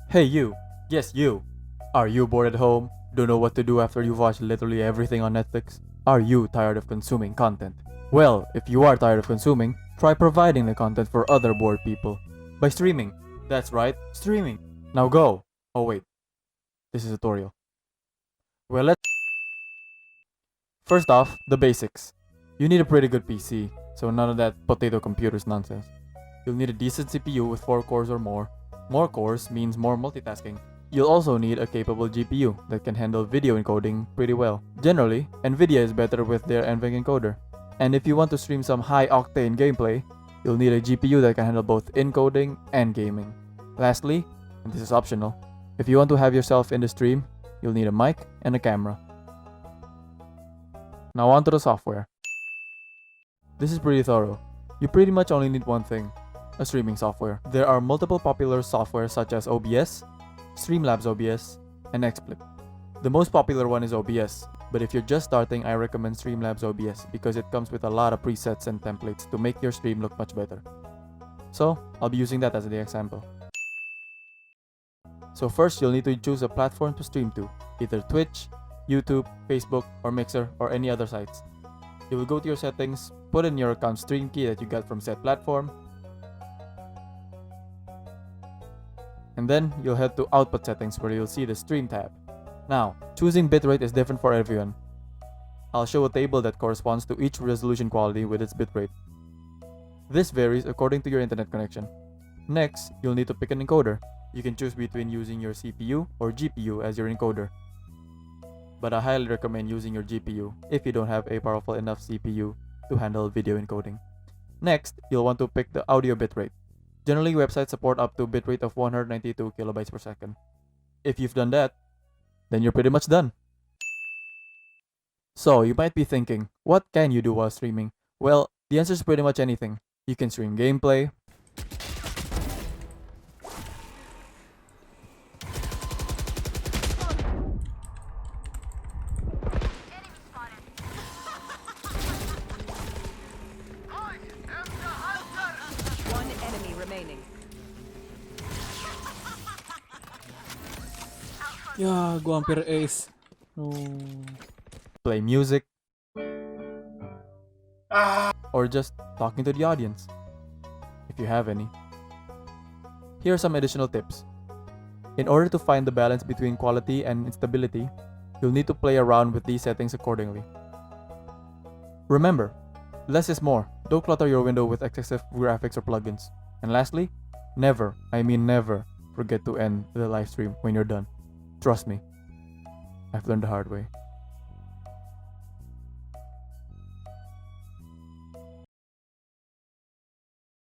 Hey you! Yes you! Are you bored at home? Don't know what to do after you've watched literally everything on Netflix? Are you tired of consuming content? Well, if you are tired of consuming, try providing the content for other bored people. By streaming. That's right, streaming. Now go! Oh wait, this is a tutorial. Well, let's... First off, the basics. You need a pretty good PC, so none of that potato computers nonsense. You'll need a decent CPU with 4 cores or more. More cores means more multitasking. You'll also need a capable GPU that can handle video encoding pretty well. Generally, Nvidia is better with their NVENC encoder. And if you want to stream some high-octane gameplay, you'll need a GPU that can handle both encoding and gaming. Lastly, and this is optional, if you want to have yourself in the stream, you'll need a mic and a camera. Now on to the software. This is pretty thorough. You pretty much only need one thing, a streaming software. There are multiple popular software such as OBS, Streamlabs OBS, and XSplit. The most popular one is OBS, but if you're just starting, I recommend Streamlabs OBS because it comes with a lot of presets and templates to make your stream look much better. So, I'll be using that as the example. So first, you'll need to choose a platform to stream to, either Twitch, YouTube, Facebook, or Mixer, or any other sites. You will go to your settings, put in your account stream key that you got from said platform, and then you'll head to Output Settings where you'll see the Stream tab. Now, choosing bitrate is different for everyone. I'll show a table that corresponds to each resolution quality with its bitrate. This varies according to your internet connection. Next, you'll need to pick an encoder. You can choose between using your CPU or GPU as your encoder, but I highly recommend using your GPU if you don't have a powerful enough CPU to handle video encoding. Next, you'll want to pick the audio bitrate. Generally, websites support up to bitrate of 192 kilobytes per second. If you've done that, then you're pretty much done. So, you might be thinking, what can you do while streaming? Well, the answer is pretty much anything. You can stream gameplay, One enemy remaining. Ya, gua hampir ace. play music, or just talking to the audience, if you have any. Here are some additional tips. In order to find the balance between quality and instability, you'll need to play around with these settings accordingly. Remember, less is more. Don't clutter your window with excessive graphics or plugins. And lastly, never, I mean never, forget to end the live stream when you're done. Trust me, I've learned the hard way.